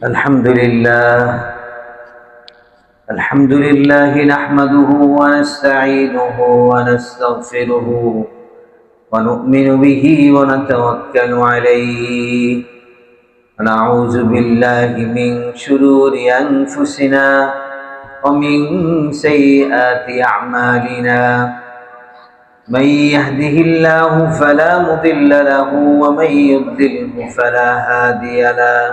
الحمد لله نحمده ونستعينه ونستغفره ونؤمن به ونتوكل عليه ونعوذ بالله من شرور أنفسنا ومن سيئات أعمالنا من يهده الله فلا مضل له ومن يضلله فلا هادي له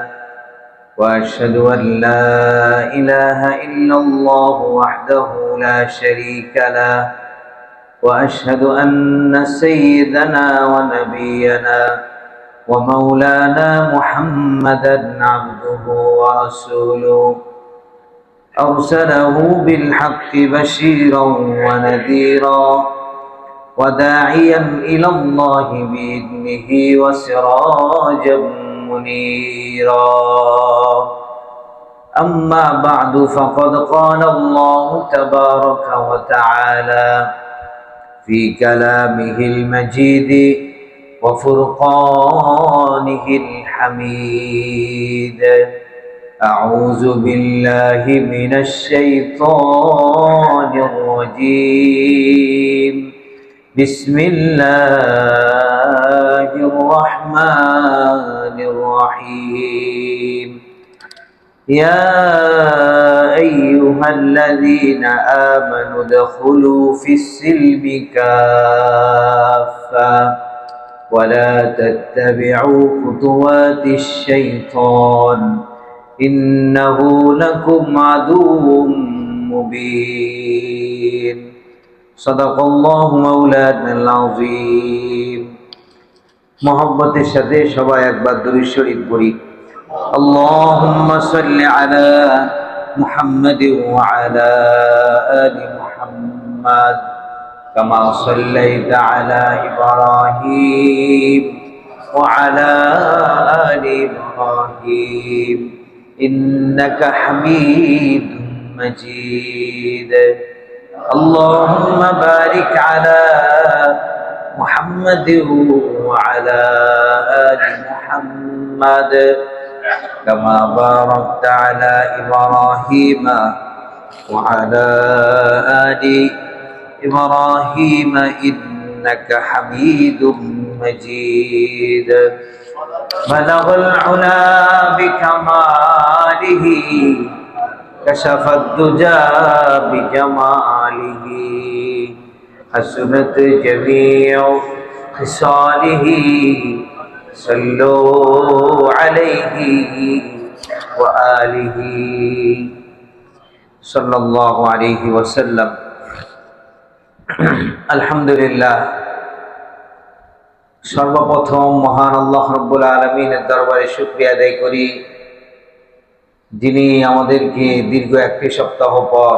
وأشهد أن لا إله إلا الله وحده لا شريك له وأشهد أن سيدنا ونبينا ومولانا محمدا عبده ورسوله أرسله بالحق بشيرا ونذيرا وداعيا إلى الله بإذنه وسراجا منيرا أما بعد فقد قال الله تبارك وتعالى في كلامه المجيد وفرقانه الحميد أعوذ بالله من الشيطان الرجيم بسم الله الرحمن الرحيم يا أيها الذين آمنوا ادخلوا في السلم كافة ولا تتبعوا خطوات الشيطان إنه لكم عدو مبين صدق الله مولانا العظيم محبت الشتى সবাই একবার দুরূদ শরীফ পড়ি اللهم صل على محمد وعلى آل محمد كما صليت على إبراهيم وعلى آل إبراهيم إنك حميد مجيد اللهم بارك على محمد وعلى آل محمد كما باركت على إبراهيم وعلى آل إبراهيم إنك حميد مجيد بلغ العلا بكماله كشف الدجى بجماله حسنت جميع خصاله صلوا عليه وآله صلى الله عليه وسلم আলহামদুলিল্লাহ সর্বপ্রথম মহান আল্লাহ রাব্বুল আলামিনের দরবারে শুকরিয়া আদায় করি যিনি আমাদেরকে দীর্ঘ একটি সপ্তাহ পর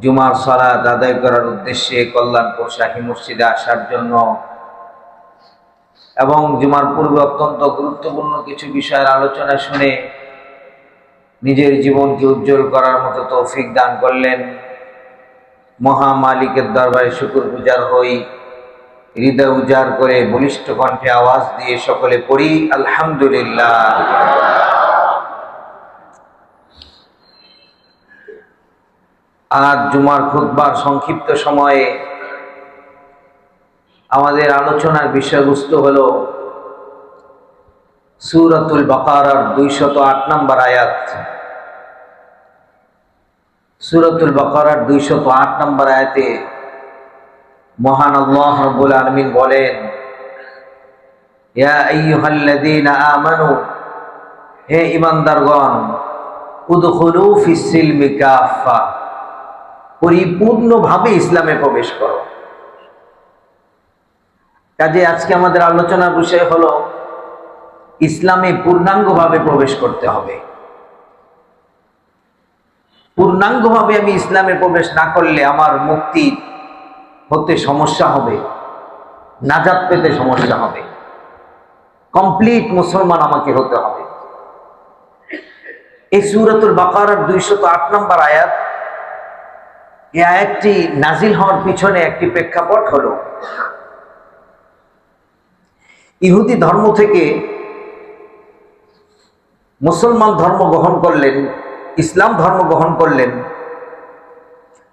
জুমার সালাত আদায় করার উদ্দেশ্যে কল্যাণপুর শাহী মসজিদে আসার জন্য এবং জুমার পূর্বে অত্যন্ত গুরুত্বপূর্ণ কিছু বিষয়ের আলোচনা শুনে নিজের জীবনকে উজ্জ্বল করার মতো তৌফিক দান করলেন। মহা মালিকের দরবারে শুকরগুজার হই, হৃদয় উজাড় করে বলিষ্ঠ কণ্ঠে আওয়াজ দিয়ে সকলে পড়ি আলহামদুলিল্লাহ। আজ জুমার খুতবার সংক্ষিপ্ত সময়ে আমাদের আলোচনার বিষয়বস্তু হলো সূরাতুল বাকারার 208 নম্বর আয়াত। সূরাতুল বাকারার 208 নম্বর আয়াতে মহান আল্লাহ রাব্বুল আলামিন বলেন, ইয়া আইয়ুহাল্লাযীনা আমানু, হে ঈমানদারগণ, উদখুলু ফিস সিলমি কাফা, পরিপূর্ণভাবে ইসলামে প্রবেশ করো। কাজে আজকে আমাদের আলোচনার বিষয় হলো ইসলামে পূর্ণাঙ্গভাবে প্রবেশ করতে হবে। পূর্ণাঙ্গভাবে আমি ইসলামে প্রবেশ না করলে আমার মুক্তি হতে সমস্যা হবে, নাজাত পেতে সমস্যা হবে। কমপ্লিট মুসলমান আমাকে হতে হবে। এই সূরাতুল বাকারার 208 নম্বর আয়াত, এই আয়াতটি নাজিল হওয়ার পিছনে একটি প্রেক্ষাপট হলো ইহুদি ধর্ম থেকে মুসলমান ধর্ম গ্রহণ করলেন, ইসলাম ধর্ম গ্রহণ করলেন।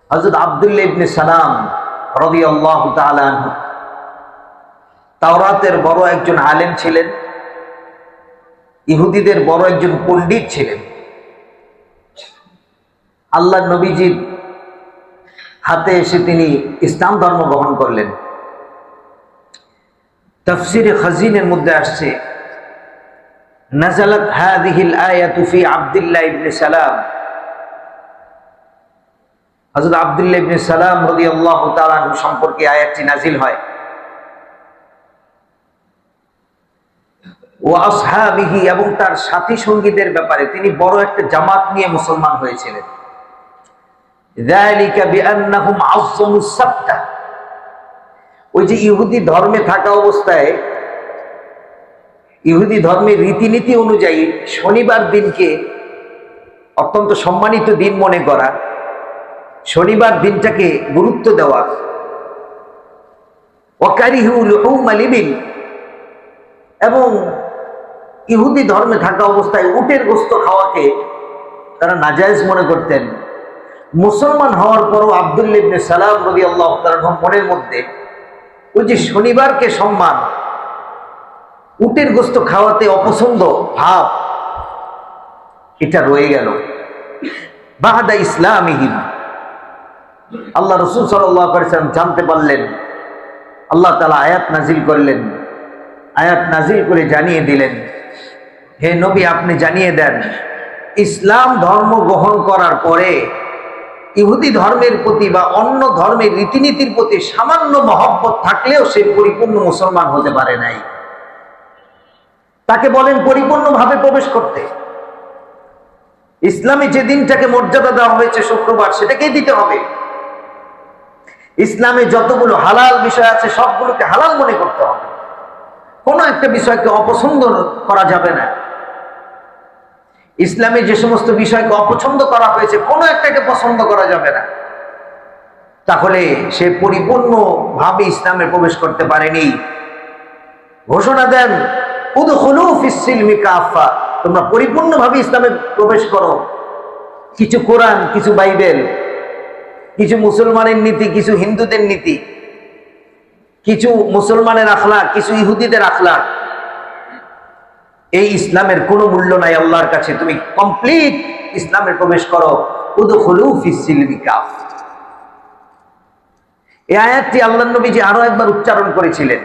হযরত আব্দুল্লাহ ইবনে সালাম রাদিয়াল্লাহু তাআলা আনহু তাওরাতের বড় একজন আলেম ছিলেন, ইহুদিদের বড় একজন পণ্ডিত ছিলেন। আল্লাহ নবীজির হাতে এসে তিনি ইসলাম ধর্ম গ্রহণ করলেন। তাফসীরে খাজিনের মধ্যে আসছে, নাযালাত হাযিহিল আয়াতু ফি আব্দুল্লাহ ইবনে সালাম। হযরত আব্দুল্লাহ ইবনে সালাম রাদিয়াল্লাহু তাআলা আনহু সম্পর্কে আয়াতটি নাজিল হয়। ও আসহাবিহি, এবং তার সাথী সঙ্গীদের ব্যাপারে তিনি বড় একটা জামাত নিয়ে মুসলমান হয়েছিলেন। যালিকা বিআন্নাহুম আযযামুস সাবতা, ওই যে ইহুদি ধর্মে থাকা অবস্থায় ইহুদি ধর্মের রীতিনীতি অনুযায়ী শনিবার দিনকে অত্যন্ত সম্মানিত দিন মনে করা, শনিবার দিনটাকে গুরুত্ব দেওয়া। ওয়াকারিহু লুহুমাল ইবিল, এবং ইহুদি ধর্মে থাকা অবস্থায় উটের গোশত খাওয়াকে তারা নাজায়েজ মনে করতেন। মুসলমান হওয়ার পরও আব্দুল্লাহ ইবনে সালাম রাদিয়াল্লাহু তাআলা মনের মধ্যে ওই যে শনিবারকে সম্মান, উটের গোশত খাওয়াতে অপছন্দ ভাব, এটা রয়ে গেল। বাদা ইসলামিহিম, আল্লাহ রাসূল সাল্লাল্লাহু আলাইহি ওয়াসাল্লাম জানতে পারলেন, আল্লাহ তাআলা আয়াত নাজিল করলেন। আয়াত নাজিল করে জানিয়ে দিলেন, হে নবী আপনি জানিয়ে দেন, ইসলাম ধর্ম গ্রহণ করার পরে ইহুদি ধর্মের প্রতি বা অন্য ধর্মের রীতিনীতির প্রতি সামান্য মহব্বত থাকলেও সে পরিপূর্ণ মুসলমান হতে পারে নাই। তাকে বলেন পরিপূর্ণভাবে প্রবেশ করতে। ইসলামে যে দিনটাকে মর্যাদা দেওয়া হয়েছে শুক্রবার, সেটাকেই দিতে হবে। ইসলামে যতগুলো হালাল বিষয় আছে সবগুলোকে হালাল মনে করতে হবে, কোনো একটা বিষয়কে অপছন্দ করা যাবে না। ইসলামে যে সমস্ত বিষয়কে অপছন্দ করা হয়েছে কোনো একটাকে পছন্দ করা যাবে না। তাহলে সে পরিপূর্ণভাবে ইসলামে প্রবেশ করতে পারেনি। ঘোষণা দেন, উদখুলু ফিস সিলমি কাফা, তোমরা পরিপূর্ণভাবে ইসলামে প্রবেশ করো। কিছু কোরআন, কিছু বাইবেল, কিছু মুসলমানের নীতি, কিছু হিন্দুদের নীতি, কিছু মুসলমানের আখলাক, কিছু ইহুদিদের আখলাক, এই ইসলামের কোনো মূল্য নাই আল্লাহর কাছে। তুমি কমপ্লিট ইসলামে প্রবেশ করো। উদখুলু ফিস সিলমি কাফা। এই আয়াতটি আল্লাহর নবীজি আরো একবার উচ্চারণ করেছিলেন।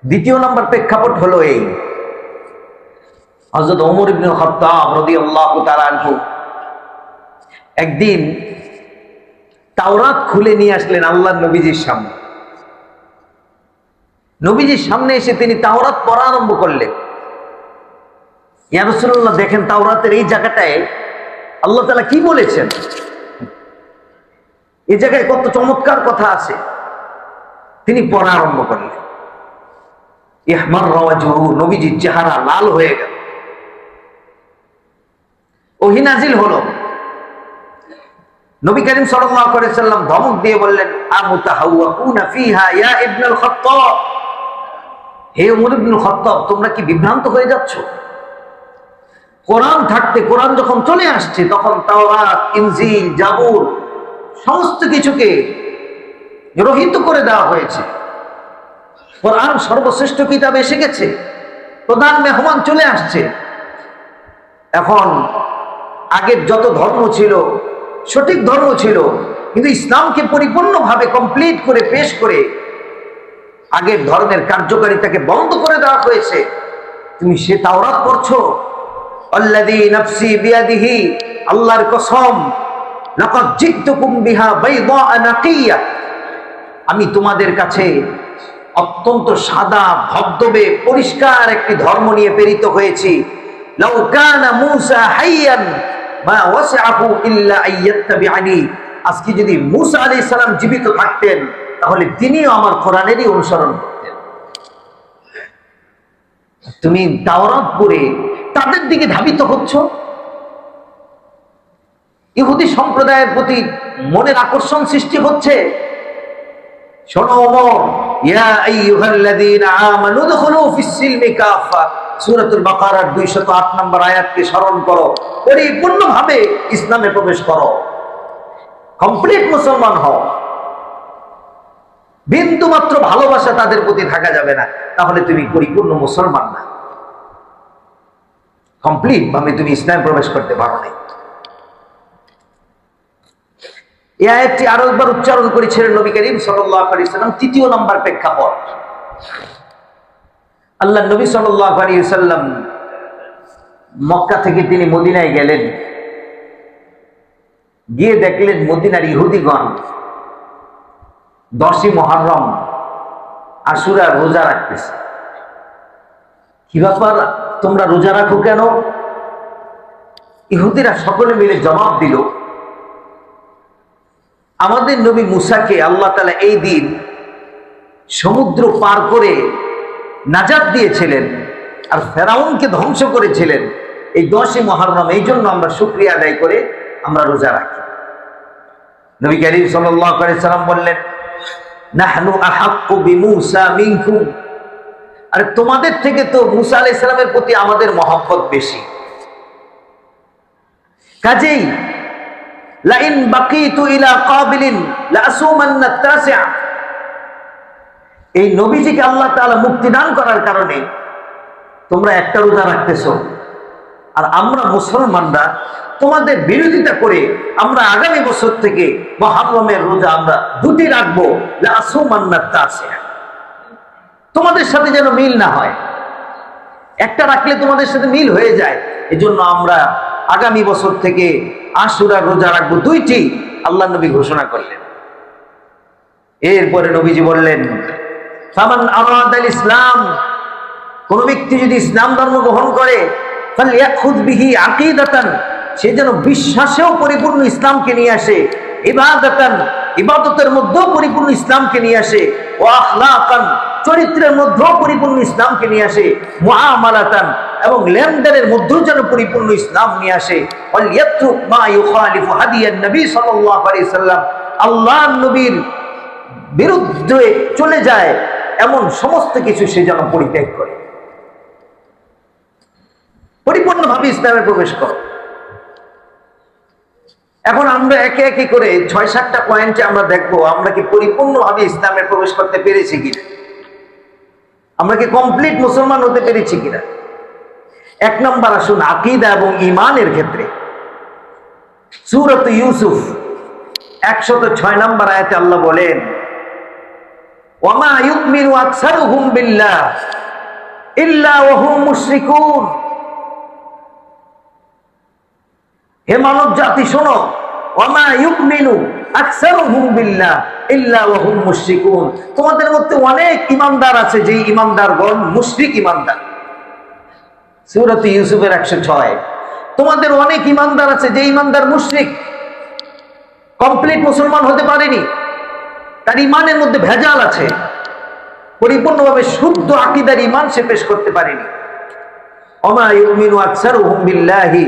দ্বিতীয় নম্বর প্রেক্ষাপট হলো এই, হযরত ওমর ইবনে খাত্তাব রাদিয়াল্লাহু তাআলা আনহু একদিন তাওরাত খুলে নিয়ে আসলেন আল্লাহর নবীজির সামনে। নবীজির সামনে এসে তিনি তাওরাত পড়া আরম্ভ করলেন। ইয়া রাসূলুল্লাহ, দেখেন তাওরাতের এই জায়গাটায় আল্লাহ তাআলা কি বলেছেন, এই জায়গায় কত চমৎকার কথা আছে। তিনি পড়া আরম্ভ করলেন। ইহমাররা ওয়াজহু, নবীজির চেহারা লাল হয়ে গেল। ওহী নাজিল হলো। নবী করিম সাল্লাল্লাহু আলাইহি ওয়াসাল্লাম ধমক দিয়ে বললেন, আমুতাহাওয়াকুনা ফিহা ইয়া ইবনুল খাত্তাব, হে ওমর ইবনুল খাত্তাব, তোমরা কি বিভ্রান্ত হয়ে যাচ্ছ? কোরআন থাকতে, কোরআন যখন চলে আসছে, তখন তাওরাত, ইনজিল, জাবুর সমস্ত কিছুকে রহিত করে দেওয়া হয়েছে। কোরআন সর্বশ্রেষ্ঠ কিতাব এসে গেছে, প্রধান মেহমান চলে আসছে। এখন আগের যত ধর্ম ছিল সঠিক ধর্ম ছিল, কিন্তু ইসলামকে পরিপূর্ণভাবে কমপ্লিট করে পেশ করে আগের ধর্মের কার্যকারিতাকে বন্ধ করে দেওয়া হয়েছে। তুমি সে তাওরাত পড়ছো, আল্লাযী নাফসি বিয়াদিহি, আল্লাহর কসম, লাকাদ জিতুকুম বিহা বাইদা নাকিয়া, আমি তোমাদের কাছে অত্যন্ত সাদা ধবধবে পরিষ্কার একটি ধর্ম নিয়ে প্রেরিত হয়েছি। লাউ কানা মূসা হাইয়ান মা ওয়াসআহু ইল্লা আইয়াত্তাবিআনি, আজকে যদি মূসা আলাইহিস সালাম জীবিত থাকতেন তাহলে তিনিও আমার কোরআনেরই অনুসরণ করতেন। তুমি তাওরাত পড়ে তাদের দিকে ধাবিত হচ্ছ। ইহুদি সম্প্রদায়ের প্রতি মনের আকর্ষণ সৃষ্টি হচ্ছে। শোনো ওমর, ইয়া আইয়ুহাল্লাযীনা আমানু উদখুলু ফিস সিলমি কাফা, সূরাতুল বাকারার 208 নম্বর আয়াতকে স্মরণ করো, পরিপূর্ণভাবে ইসলামে প্রবেশ করো, কমপ্লিট মুসলমান হও। বিন্দু মাত্র ভালোবাসা তাদের প্রতি থাকা যাবে না, তাহলে তুমি পরিপূর্ণ মুসলমান না, কমপ্লিট ভাবে তুমি ইসলামে প্রবেশ করতে পারো না। এই আয়াতটি আরো একবার উচ্চারণ করেছিলেন নবী করিম সাল্লাল্লাহু আলাইহি ওয়াসাল্লাম। তৃতীয় নাম্বার প্রেক্ষাপট, আল্লাহ নবী সাল্লাল্লাহু আলাইহি ওয়াসাল্লাম মক্কা থেকে তিনি মদিনায় গেলেন, গিয়ে দেখলেন মদিনার ইহুদিগণ 10ই মুহররম আশুরা রোজা রাখতেছে। কি ব্যাপার, তোমরা রোজা রাখো কেন? ইহুদিরা সকলে মিলে জবাব দিল, আমাদের নবী মুসাকে আল্লাহ তাআলা এই দিন সমুদ্র পার করে নাজাত দিয়েছিলেন আর ফেরাউনকে ধ্বংস করেছিলেন এই 10ই মুহররম, এই জন্য আমরা শুকরিয়া আদায় করে আমরা রোজা রাখি। নবী করিম সাল্লাল্লাহু আলাইহি সাল্লাম বললেন, নাহনু আহাক্কু বিমূসা মিনকুম, আরে তোমাদের থেকে তো মুসা আলাইহিস সালামের প্রতি আমাদের মহব্বত বেশি। কাজেই লাইন বাকিতু ইলা কাবিলিন লাসুমান্না তাসিআ, এই নবীজিকে আল্লাহ তাআলা মুক্তি দান করার কারণে তোমরা একটা রোজা রাখতেছো, আর আমরা মুসলমানরা তোমাদের বিরোধিতা করে আমরা আগামী বছর থেকে মুহররমের রোজা আমরা 2টি রাখবো, লাসুমান্না তাসিআ, তোমাদের সাথে যেন মিল না হয়, একটা রাখলে তোমাদের সাথে মিল হয়ে যায়, এজন্য আমরা আগামী বছর থেকে আশুরার রোজা রাখবো 2টি, আল্লাহ নবী ঘোষণা করলেন। এরপরে নবীজি বললেন, ফামান আরাদাল ইসলাম, কোন ব্যক্তি যদি ইসলাম ধর্ম গ্রহণ করে, ফালইয়াখুয বিহি আকীদাতান, সে যেন বিশ্বাসেও পরিপূর্ণ ইসলামকে নিয়ে আসে, ইবাদাতান, ইবাদতের মধ্যেও পরিপূর্ণ ইসলামকে নিয়ে আসে, ওয়া আখলাকান, চরিত্রের মধ্যেও পরিপূর্ণ ইসলামকে নিয়ে আসে, মুআমালাতান, এবং লেনদেনের মধ্যেও যেন পরিপূর্ণ ইসলাম নিয়ে আসে, ওয়ালিয়াত্রুক মা ইউখালিফু হাদিয়ান নবী সাল্লাল্লাহু আলাইহি সাল্লাম, আল্লাহর নবীর বিরুদ্ধে চলে যায় এমন সমস্ত কিছু সে যেন পরিত্যাগ করে, পরিপূর্ণভাবে ইসলামে প্রবেশ করে। এখন আমরা একে একে করে 6-7টা পয়েন্টে আমরা দেখবো আমরা কি পরিপূর্ণভাবে ইসলামে প্রবেশ করতে পেরেছি কিনা, আমরা কি কমপ্লিট মুসলমান হতে পেরেছি কিনা। 1 নম্বর আসুন আকীদা এবং ঈমানের ক্ষেত্রে। সূরাত ইউসুফ 106 নম্বর আয়াতে আল্লাহ বলেন, ওয়ামা ইউমিনু আকসারুহুম বিল্লাহ ইল্লা ওয়া হুম মুশরিকুন, হে মানব জাতি শোনো, ওয়ামা ইউমিনু আকসারুহুম বিল্লাহ ইল্লা ওয়া হুম মুশরিকুন, তোমাদের মধ্যে অনেক ঈমানদার আছে যে ঈমানদারগণ মুশরিক ঈমানদার। সূরাত ইউসুফের 106, তোমাদের অনেক ঈমানদার আছে যে ঈমানদার মুশরিক, কমপ্লিট মুসলমান হতে পারেনি, তার ঈমানের মধ্যে ভেজাল আছে, পরিপূর্ণভাবে শুদ্ধ আকীদার ঈমান সে পেশ করতে পারেনি। ওমা ইউমিনু আকসারুহুম বিল্লাহি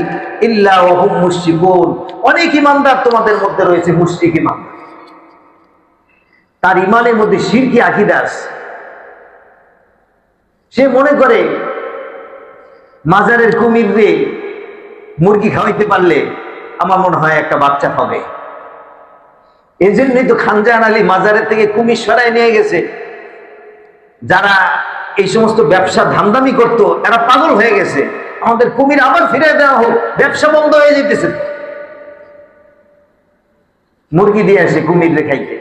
ইল্লা ওয়া হুম মুশরিকুন, অনেক ঈমানদার তোমাদের মধ্যে রয়েছে মুশরিক ঈমানদার, তার ঈমানের মধ্যে শিরকি আকীদা আছে। সে মনে করে মাজারের কুমিরে মুরগি খাওয়াইতে পারলে আমার মনে হয় একটা বাচ্চা হবে, এই জন্যই তো খানজাহান আলী মাজারের থেকে কুমির সরাই নিয়ে গেছে। যারা এই সমস্ত ব্যবসা ধান্দামি করত এরা পাগল হয়ে গেছে, আমাদের কুমির আবার ফিরে দেওয়া হোক, ব্যবসা বন্ধ হয়ে যেতেছে। মুরগি দিয়ে আসে কুমির খাইতে,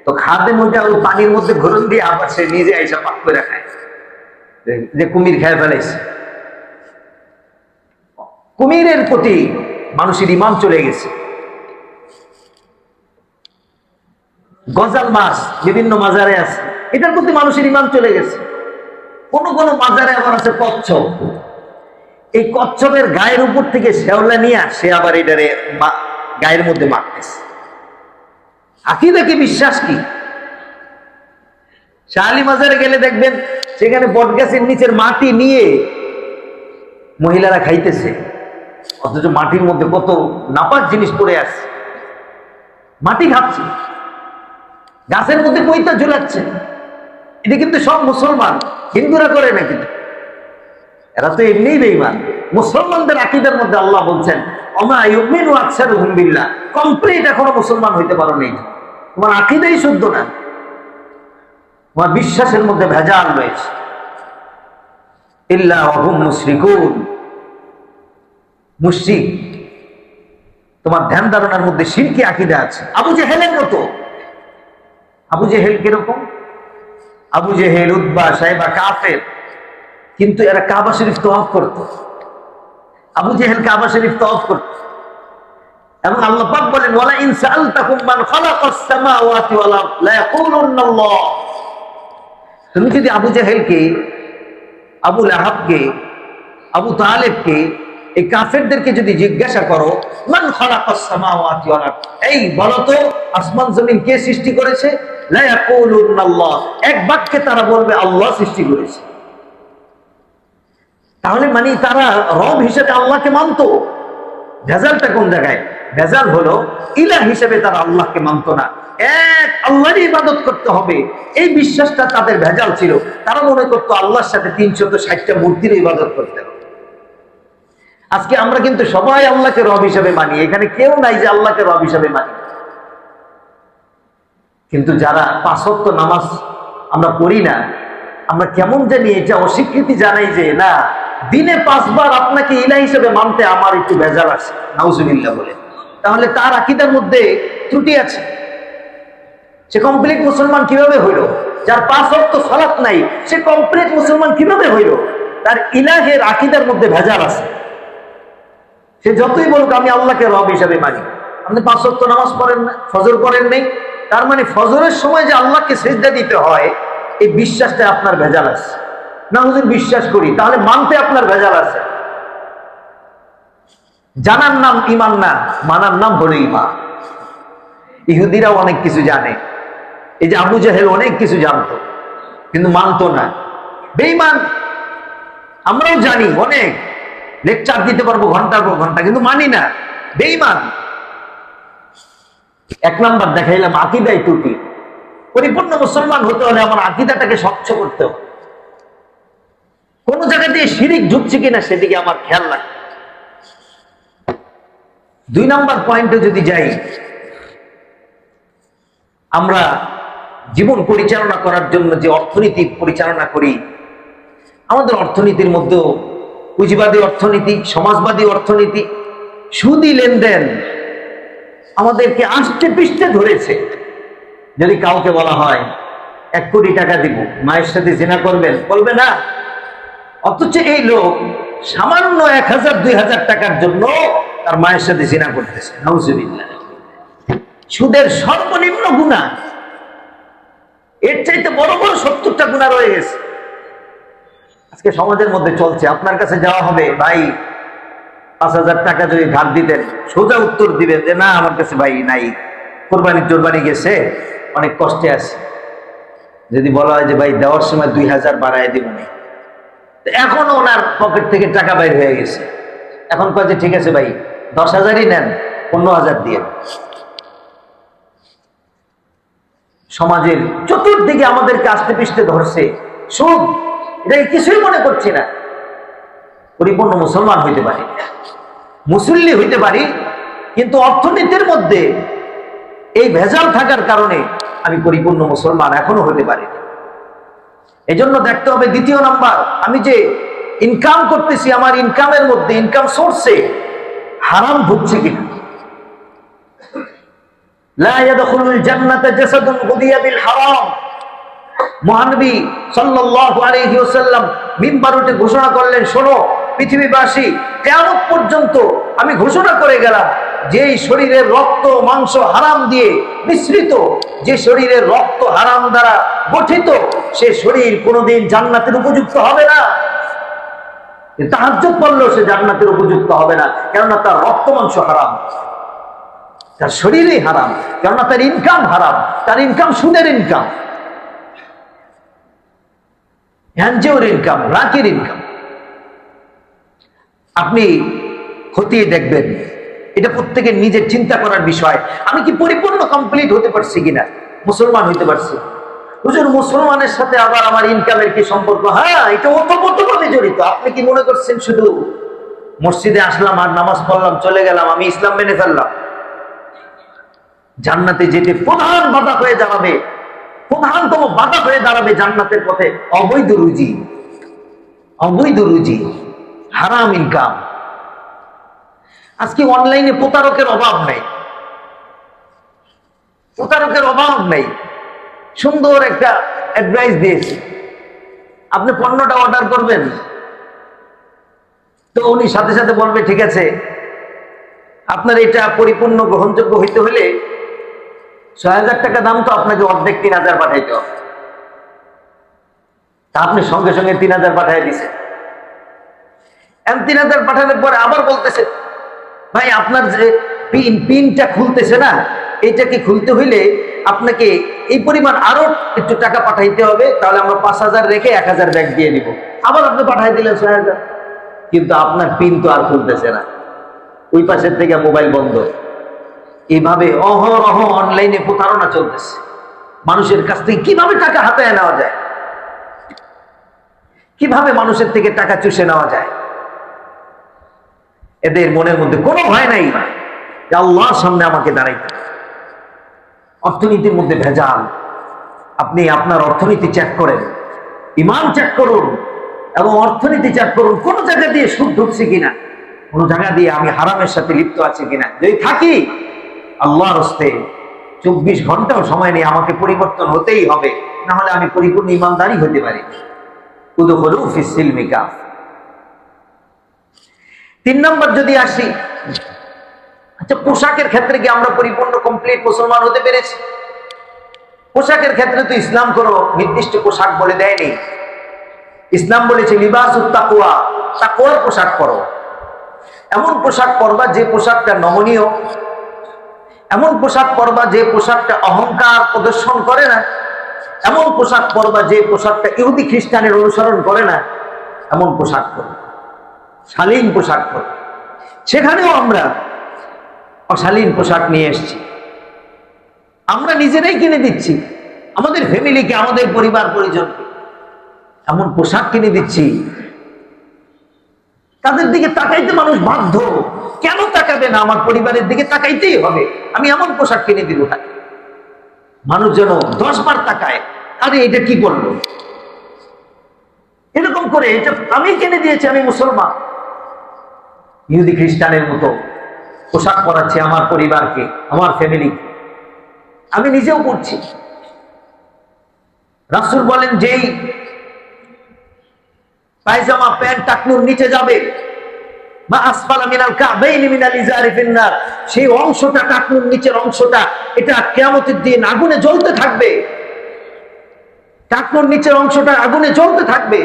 তো খাদ্যের মধ্যে ওই পানির মধ্যে ঘোরন দিয়ে আবার সে নিজে আইসা পাক করে খায় যে কুমির খেয়ে ফেলাইছে। কুমিরের প্রতি মানুষের ঈমান চলে গেছে। গজাল মাছ বিভিন্ন মাজারে আছে, এটার প্রতি মানুষের ঈমান চলে গেছে। কোন কোন মাজারে আবার আছে কচ্ছপ, এই কচ্ছপের গায়ের উপর থেকে শেওলা নিয়ে সে আবার এটারে গায়ের মধ্যে মারতেছে। আকীদা কি, বিশ্বাস কি? শাহ মাজারে গেলে দেখবেন সেখানে বটগাছের নিচের মাটি নিয়ে মহিলারা খাইতেছে, অথচ মাটির মধ্যে কত নাপাক জিনিস পড়ে আছে, মাটি খাচ্ছে, গাছের মধ্যে পইতা ঝুলাচ্ছে। এটা কিন্তু সব মুসলমান, হিন্দুরা করে না। কিন্তু এরা তো এমনিই বেঈমান। মুসলমানদের আকীদার মধ্যে আল্লাহ বলছেন ওমা ইউমিনু আকসারুহুম বিল্লাহ, কমপ্লিট এখনো মুসলমান হইতে পারো নাই, তোমার আকীদাই শুদ্ধ না, তোমার বিশ্বাসের মধ্যে ভেজাল রয়েছে। ইল্লা ওয়া হুম মুশরিকুন, মুশরিক, তোমার ধ্যান ধারণার মধ্যে শিরকি আকীদা আছে। আবু জেহেলের মতো। আবু জেহেল কিরকম? আবু জেহেল, উতবা, সাইবা কাফের, কিন্তু এরা কাবা শরীফ তওয়াফ করত। আবু জেহেল কাবা শরীফ তওয়াফ করত, এবং আল্লাহ পাক বলেন ওয়ালা ইন সাআলতাকুম মান খালাকাস সামাওয়াতি ওয়াল আরদ লা ইয়াকুলুন্না আল্লাহ। তুমি যদি আবু জেহেলকে, আবু লাহাবকে, আবু তালেবকে, এই কাফেরদেরকে যদি জিজ্ঞাসা করো মান খালাকাস সামাওয়াতি ওয়াল আরদ, এই বলো তো আসমান জমিন কে সৃষ্টি করেছে, লা ইয়াকুলুন্না আল্লাহ, এক বাক্যে তারা বলবে আল্লাহ সৃষ্টি করেছে। তাহলে মানে তারা রব হিসেবে আল্লাহকে মানতো। ভেজালটা কোন জায়গায়? ভেজাল হলো ইলাহ হিসেবে তারা আল্লাহকে মানতো না, এক আল্লাহরই ইবাদত করতে হবে, এই বিশ্বাসটা তাদের ভেজাল ছিল। তারা মনে করতো আল্লাহর সাথে 360টা মূর্তির ইবাদত করতে হবে। আজকে আমরা কিন্তু সবাই আল্লাহকে রব হিসেবে মানি, এখানে কেউ নাই যে আল্লাহকে রব হিসেবে মানি। কিন্তু যারা 5 ওয়াক্ত নামাজ আমরা পড়ি না, আমরা কেমন জানি এটা অস্বীকৃতি জানাই যে না, দিনে 5 বার আপনাকে ইলাহ হিসেবে মানতে আমার একটু ভেজাল আছে, নাউজুবিল্লাহ বলে। তাহলে তার আকীদার মধ্যে ত্রুটি আছে। সে কমপ্লিট মুসলমান কিভাবে হইল? যার 5 ওয়াক্ত সালাত নাই, সে কমপ্লিট মুসলমান কিভাবে হইল? তার ইলাহের আকীদার মধ্যে ভেজাল আছে। সে যতই বলুক আমি আল্লাহকে রব হিসেবে মানি, আপনি 5 ওয়াক্ত নামাজ পড়েন না, ফজর পড়েন নেই, তার মানে ফজরের সময় যে আল্লাহকে সিজদা দিতে হয়, এই বিশ্বাসটা আপনার ভেজাল আছে। না হুজুর বিশ্বাস করি, তাহলে মানতে আপনার ভেজাল আছে। জানার নাম ঈমান না, মানার নাম হলো ঈমান। ইহুদিরাও অনেক কিছু জানে, এই যে আবু জেহেল অনেক কিছু জানতো কিন্তু মানতো না, বেঈমান। আমরাও জানি অনেক, লেকচার দিতে পারবো ঘন্টার পর ঘন্টা, কিন্তু মানি না, বেঈমান। 1 নাম্বার দেখাইলাম আকীদায় ত্রুটি। পরিপূর্ণ মুসলমান হতে হলে আমার আকীদাটাকে স্বচ্ছ করতে হবে। কোন জায়গা দিয়ে শিরিক ঢুকছে কিনা সেদিকে আমার খেয়াল রাখতে। 2 নাম্বার পয়েন্টে যদি যাই, আমরা জীবন পরিচালনা করার জন্য যে অর্থনীতি পরিচালনা করি, আমাদের অর্থনীতির মধ্যেও পুঁজিবাদী অর্থনীতি, সমাজবাদী অর্থনীতি, সুদী লেনদেন আমাদেরকে আষ্টে পৃষ্ঠে ধরেছে। যদি কাউকে বলা হয় 1 কোটি টাকা দিব, মায়ের সাথে জিনা করবেন, বলবে না। অথচ এই লোক সামান্য 1000-2000 টাকার জন্য তার মায়ের সাথে জিনা করতেছে, নাউজুবিল্লাহ। সুদের সর্বনিম্ন গুনাহ, এর চাইতে বড় বড় 70টা গুনাহ রয়ে গেছে। আজকে সমাজের মধ্যে চলছে, আপনার কাছে যাওয়া হবে, ভাই 5000 টাকা যদি ধার দিতেন, সোজা উত্তর দিবেন যে না আমার কাছে ভাই নাই, কোরবানি গেছে, অনেক কষ্টে আছে। যদি বলা হয় যে ভাই দেওয়ার সময় 2000 বাড়ায় দিব না, এখন ওনার পকেট থেকে টাকা বাইর হয়ে গেছে, এখন কয় যে ঠিক আছে ভাই 10,000ই নেন, 15,000 দিয়ে। সমাজের চতুর্দিকে আমাদেরকে আস্তে পিষ্টে ধরছে সুদ, এটা কিছুই মনে করছি না। পরিপূর্ণ মুসলমান হইতে পারি, মুসল্লি হইতে পারি, কিন্তু অর্থনীতির মধ্যে এই ভেজাল থাকার কারণে আমি পরিপূর্ণ মুসলমান এখনো হতে পারি। এজন্য দেখতে হবে 2 নাম্বার, আমি যে ইনকাম করতেছি, আমার ইনকামের মধ্যে, ইনকাম সোর্সে হারাম ঢুকছে কিনা। লা ইয়াদখুলুল জান্নাতা জাসাদুন গুদিয়া বিল হারাম। মহানবী সাল্লাল্লাহু আলাইহি ওয়াসাল্লাম মিম্বারে ঘোষণা করলেন, শোনো পৃথিবীবাসী, কিয়ামত পর্যন্ত আমি ঘোষণা করে গেলাম, যে শরীরের রক্ত মাংস হারাম দিয়ে মিশ্রিত, যে শরীরের রক্ত হারাম দ্বারা গঠিত, সে শরীর কোনোদিন জান্নাতের উপযুক্ত হবে না। তাহাজ্জুদ পড়লেও সে জান্নাতের উপযুক্ত হবে না, কেননা তার রক্ত মাংস হারাম, তার শরীরই হারাম, কেননা তার ইনকাম হারাম, তার ইনকাম সুদের ইনকাম, এনজিওর ইনকাম, রাকির ইনকাম। আপনি খতিয়ে দেখবেন, এটা প্রত্যেকের নিজের চিন্তা করার বিষয়। আমি কি পরিপূর্ণ কমপ্লিট হতে পারছি কিনা, মুসলমান হইতে পারছি? হুজুর মুসলমানের সাথে আবার আমার ইনকামের কি সম্পর্ক? হ্যাঁ, এটা ওতপ্রোতভাবে জড়িত। আপনি কি মনে করছেন শুধু মসজিদে আসলাম আর নামাজ পড়লাম চলে গেলাম, আমি ইসলাম মেনে ফেললাম? জান্নাতে যেতে প্রধান বাধা হয়ে দাঁড়াবে, প্রধানতম বাধা হয়ে দাঁড়াবে জান্নাতের পথে অবৈধ রুজি, অবৈধ রুজি, হারাম ইনকাম। আজকে অনলাইনে প্রতারকের অভাব নেই, প্রতারকের অভাব নেই। সুন্দর একটা অ্যাডভাইস দিয়েছে, আপনি পণ্যটা অর্ডার করবেন, তো উনি সাথে সাথে বলবে ঠিক আছে, আপনার এটা পরিপূর্ণ গ্রহণযোগ্য হইতে হলে ৬,০০০ টাকা দাম, তো আপনাকে অর্ধেক ৩,০০০ পাঠাইতে হবে। তা আপনি সঙ্গে সঙ্গে ৩,০০০ পাঠাই দিছে। ৩,০০০ পাঠানোর পরে আবার বলতেছে ভাই আপনার যে পিনটা খুলতেছে না, এইটাকে খুলতে হইলে আপনাকে এই পরিমাণ আরো একটু টাকা পাঠাইতে হবে, তাহলে আমরা ৫,০০০ রেখে ১,০০০ ব্যাগ দিয়ে নিব। আবার আপনি পাঠাই দিলেন ৬,০০০, কিন্তু আপনার পিন তো আর খুলতেছে না, ওই পাশের থেকে মোবাইল বন্ধ। এইভাবে অহরহ অনলাইনে প্রতারণা চলতেছে। মানুষের কাছ থেকে কিভাবে টাকা হাতায় নেওয়া যায়, কিভাবে মানুষের থেকে টাকা চুষে নেওয়া যায়। এদের মনের মধ্যে কোনো ভয় নাই যে আল্লাহর সামনে আমাকে দাঁড়াইতে। অর্থনীতির মধ্যে ভেজাল। আপনি আপনার অর্থনীতি চেক করেন, ইমান চেক করুন এবং অর্থনীতি চেক করুন, কোন জায়গা দিয়ে সুদ ঢুকছে কিনা, কোন জায়গা দিয়ে আমি হারামের সাথে লিপ্ত আছি কিনা। যদি থাকি, আল্লাহর হস্তে ২৪ ঘন্টাও সময় নেই, আমাকে পরিবর্তন হতেই হবে, না হলে আমি পরিপূর্ণ ইমানদারি হতে পারি। উদখুলু ফিস সিলমি কাফ। ৩ নম্বর যদি আসি, আচ্ছা পোশাকের ক্ষেত্রে কি আমরা পরিপূর্ণ কমপ্লিট মুসলমান হতে পেরেছি? পোশাকের ক্ষেত্রে তো ইসলাম কোনো নির্দিষ্ট পোশাক বলে দেয়নি। ইসলাম বলেছে লিবাসুত তাকওয়া, তাকওয়ার পোশাক পরো। এমন পোশাক পরবা যে পোশাকটা নমনীয়, এমন পোশাক পরবা যে পোশাকটা অহংকার প্রদর্শন করে না, এমন পোশাক পরবা যে পোশাকটা ইহুদি খ্রিস্টানের অনুসরণ করে না, এমন পোশাক পরো, শালীন পোশাক পরো। সেখানেও আমরা অশালীন পোশাক নিয়ে এসেছি, আমরা নিজেরাই কিনে দিচ্ছি আমাদের ফ্যামিলিকে, আমাদের পরিবার পরিজনকে এমন পোশাক কিনে দিচ্ছি, তাদের দিকে তাকাইতে মানুষ বাধ্য। কেন তাকাবে না? আমার পরিবারের দিকে তাকাইতেই হবে, আমি এমন পোশাক কিনে দিব তাকে। মানুষ যেন ১০ বার তাকায়, আরে এটা কি করলো, এরকম করে, এটা আমি কিনে দিয়েছি, আমি মুসলমান। ইহুদি খ্রিস্টানের মতো পোশাক পরাচ্ছি আমার পরিবারকে, আমার ফ্যামিলিকে, আমি নিজেও করছি। রাসূল বলেন যেই পায়জামা প্যান্ট টাকনুর নিচে যাবে, মা আসফালা মিনাল কাবাইনি মিনাল ইজারি ফিন্নার, সেই অংশটা, টাকনুর নিচের অংশটা, এটা কিয়ামতের দিন আগুনে জ্বলতে থাকবে। টাকনুর নিচের অংশটা আগুনে জ্বলতে থাকবে।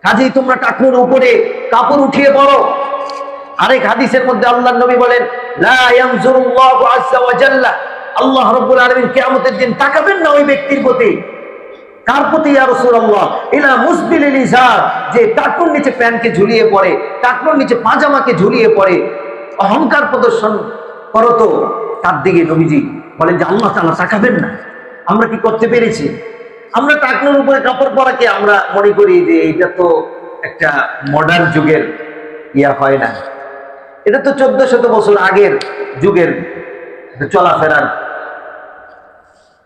কাজেই তোমরা টাকনুর উপরে কাপড় উঠিয়ে পড়ো। আরেক হাদিসের মধ্যে আল্লাহর নবী বলেন লা ইয়ানজুরুল্লাহু আযজা ওয়া জাল্লা, আল্লাহ রাব্বুল আলামিন কিয়ামতের দিন তাকাবেন না ওই ব্যক্তির প্রতি। কার প্রতি ইয়া রাসূলুল্লাহ? ইলা মুসবিলিল ইজার, যে টাকনুর নিচে প্যান্টকে ঝুলিয়ে পড়ে, টাকনুর নিচে পাজামাকে ঝুলিয়ে পড়ে, অহংকার প্রদর্শন করো, তো তার দিকে নবীজি বলেন যে আল্লাহ তাআলা তাকাবেন না। আমরা কি করতে পেরেছি? আমরা টাকনুর উপরে কাপড় পরাকে আমরা মনে করি যে এটা তো একটা মডার্ন যুগের ইয়া, হয় না, এটা তো ১৪০০ বছর আগের যুগের চলাফেরার,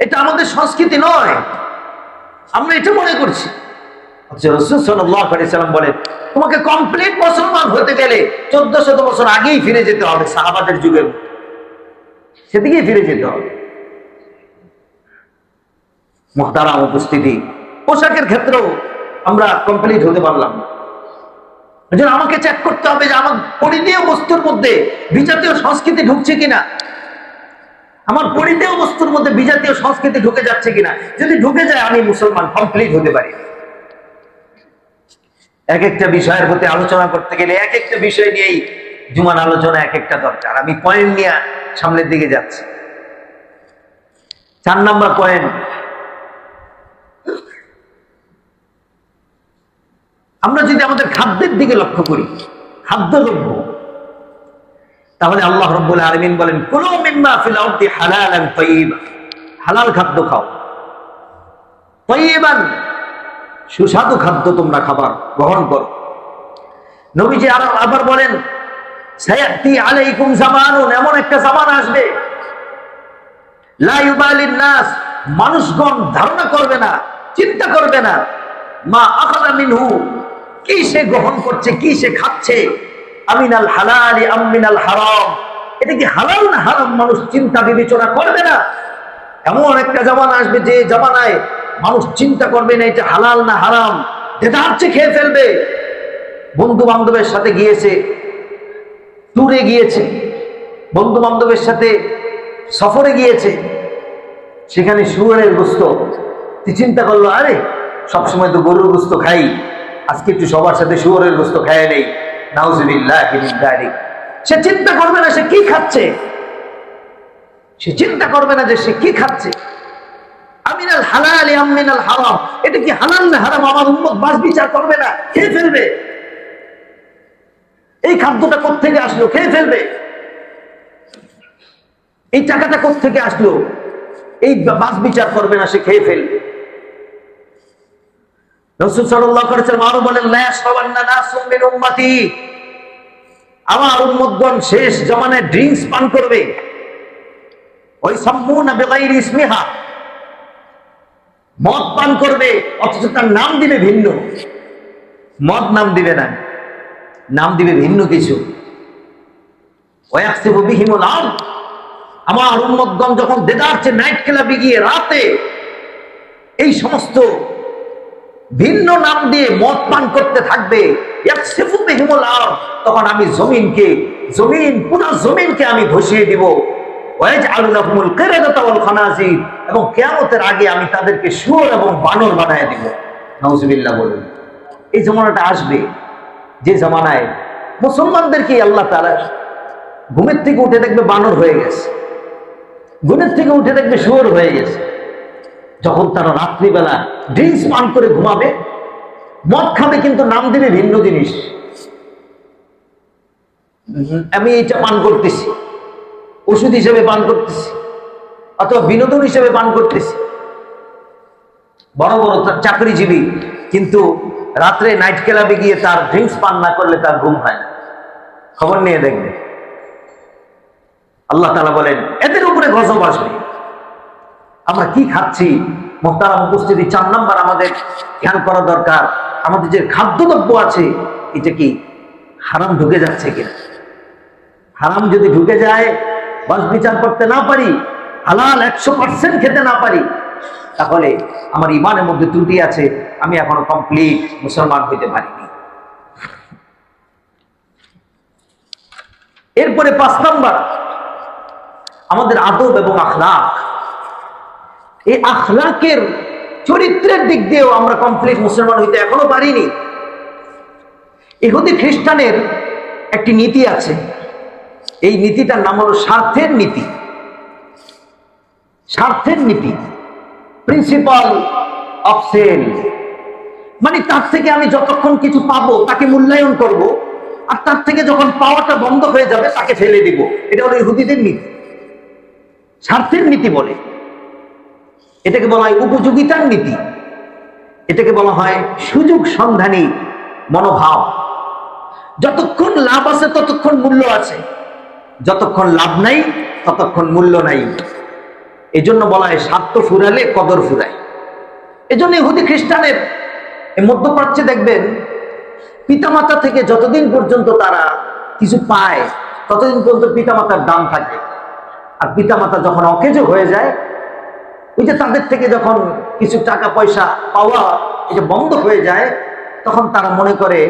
এটা আমাদের সংস্কৃতি নয়, আমরা এটা মনে করছি। রাসূল সাল্লাল্লাহু আলাইহি সাল্লাম বলেন তোমাকে কমপ্লিট মুসলমান হতে গেলে ১৪০০ বছর আগেই ফিরে যেতে হবে, সাহাবাদের যুগের, সেদিকেই ফিরে যেতে হবে। মুহতারাম উপস্থিতি, পোশাকের ক্ষেত্রেও আমরা কমপ্লিট হতে পারলাম না। আমাকে চেক করতে হবে যে আমার পরিধেয় বস্তুর মধ্যে বিজাতীয় সংস্কৃতি ঢুকছে কিনা, আমার পরিধেয় বস্তুর মধ্যে বিজাতীয় সংস্কৃতি ঢুকে যাচ্ছে কিনা। যদি ঢুকে যায় আমি মুসলমান কমপ্লিট হতে পারি। এক একটা বিষয়ের প্রতি আলোচনা করতে গেলে এক একটা বিষয় নিয়েই জুমান আলোচনা এক একটা দরকার। আমি পয়েন্ট নিয়ে সামনের দিকে যাচ্ছি। ৪ নম্বর পয়েন্ট, আমরা যদি আমাদের খাদ্যের দিকে লক্ষ্য করি, খাদ্যদ্রব্য, তাহলে আল্লাহ রাব্বুল আলামিন বলেন কুলু মিম্মা ফিল আরদি হালালান তাইয়্যিবা, হালাল খাদ্য খাও। তাইয়িবান, সুস্বাদু খাদ্য তোমরা খাবার গ্রহণ করো। নবীজি আবার বলেন, সায়াতি আলাইকুম জামানুন, এমন একটা জামানা আসবে লা ইউবালিন নাস, মানুষগণ ধারণা করবে না, চিন্তা করবে না মা আখাযা মিনহু, কি সে গ্রহণ করছে, কি সে খাচ্ছে, আমিনাল হালালি আম মিনাল হারাম, এটা কি হালাল না হারাম, মানুষ চিন্তা বিবেচনা করবে না। এমন একটা জামানা আসবে যে জামানায় মানুষ চিন্তা করবে না এটা হালাল না হারাম, যেটা হচ্ছে খেয়ে ফেলবে। বন্ধু বান্ধবের সাথে গিয়েছে, ট্যুরে গিয়েছে, বন্ধু বান্ধবের সাথে সফরে গিয়েছে, সেখানে শুয়োরের গোস্ত, তুই চিন্তা করলো আরে সবসময় তো গরুর গোস্ত খাই, আজকে একটু সবার সাথে শুয়োরের গোস্ত খায় নেই, নাউজুবিল্লাহ মিন যালিক। সে চিন্তা করবে না সে কি খাচ্ছে, সে চিন্তা করবে না যে সে কি খাচ্ছে। আমিনাল হালালি আম মিনাল হারাম, এটা কি হালাল না হারাম, আমার উম্মত বাস বিচার করবে না, খেয়ে ফেলবে। এই খাদ্যটা কোত্থেকে আসলো, খেয়ে ফেলবে। এই টাকাটা কোত্থেকে আসলো, এই বাস বিচার করবে না, সে খেয়ে ফেলবে। রাসূল সাল্লাল্লাহু আলাইহি ওয়াসাল্লাম আরো বলেন, লা ইয়াশরাবান্না নাসুম মিন উম্মতি, আমার উম্মতগণ শেষ জামানায় ড্রিঙ্কস পান করবে, ওই সাম্মুনা বিগাইরি ইসমিহা, মদ পান করবে অথচ তার নাম দিবে ভিন্ন। মদ নাম দিবে না, নাম দিবে ভিন্ন কিছু। ওয়ায়াকসিবু বিহিমুল আরদ, আমার উম্মতগণ যখন দেদারছে নাইট ক্লাবে গিয়ে রাতে এই সমস্ত ভিন্ন নাম দিয়ে মদ পান করতে থাকবে, ইয়াকসিফু বিহিমুল আরদ, তখন আমি পুরো জমিনকে আমি ধসিয়ে দিব। ওয়াজআলু লাহুমুল কিরাদাতা ওয়াল খানাজির, এবং কিয়ামতের আগে আমি তাদেরকে শুয়োর এবং বানর বানায় দিব। নাউজুবিল্লাহ বলুন। এই জামানাটা আসবে যে জামানায় মুসলমানদেরকে আল্লাহ তাআলা ঘুমের থেকে উঠে দেখবে বানর হয়ে গেছে, ঘুমের থেকে উঠে দেখবে শুয়োর হয়ে গেছে। যখন তারা রাত্রিবেলা ড্রিঙ্কস পান করে ঘুমাবে, মদ খাবে কিন্তু নাম দিবে ভিন্ন জিনিস। আমি এইটা পান করতেছি, ওষুধ হিসেবে পান করতেছি, অথবা বিনোদন হিসেবে পান করতেছি। বড় বড় চাকরিজীবী কিন্তু রাত্রে নাইট ক্লাবে গিয়ে তার ড্রিঙ্কস পান না করলে তার ঘুম হয় না, খবর নিয়ে দেখবে। আল্লাহ তাআলা বলেন এদের উপরে গজব আসবে। আমরা কি খাচ্ছি মুহতারাম উপস্থিতি, 4 নাম্বার আমাদের খেয়াল করা দরকার, আমাদের যে খাদ্যদ্রব্য আছে এটা কি হারাম ঢুকে যাচ্ছে কিনা। হারাম যদি ঢুকে যায়, বাস বিচার করতে না পারি, হালাল 100% খেতে না পারি, তাহলে আমার ইমানের মধ্যে ত্রুটি আছে, আমি এখনো কমপ্লিট মুসলমান হইতে পারিনি। এরপরে 5 নাম্বার আমাদের আদব এবং আখলাক। এই আখলাকের চরিত্রের দিক দিয়েও আমরা কমপ্লিট মুসলমান হইতে এখনো পারিনি। ইহুদি খ্রিস্টানের একটি নীতি আছে, এই নীতিটার নাম হলো স্বার্থের নীতি। স্বার্থের নীতি, প্রিন্সিপাল অফ সেল, মানে তার থেকে আমি যতক্ষণ কিছু পাবো তাকে মূল্যায়ন করব, আর তার থেকে যখন পাওয়াটা বন্ধ হয়ে যাবে তাকে ফেলে দিব। এটা হলো ইহুদিদের নীতি, স্বার্থের নীতি বলে। এটাকে বলা হয় উপযোগিতার নীতি, এটাকে বলা হয় সুযোগ সন্ধানী মনোভাব। যতক্ষণ লাভ আছে ততক্ষণ মূল্য আছে, যতক্ষণ লাভ নাই ততক্ষণ মূল্য নাই। এই জন্য বলা হয় স্বার্থ ফুরালে কদর ফুরায়। এই জন্য ইহুদি খ্রিস্টানের মধ্যপ্রাচ্যে দেখবেন পিতামাতা থেকে যতদিন পর্যন্ত তারা কিছু পায় ততদিন পর্যন্ত পিতামাতার দাম থাকে, আর পিতামাতা যখন অকেজো হয়ে যায়, ওই যে তাদের থেকে যখন কিছু টাকা পয়সা পাওয়া এটা বন্ধ হয়ে যায়, তখন তারা মনে করে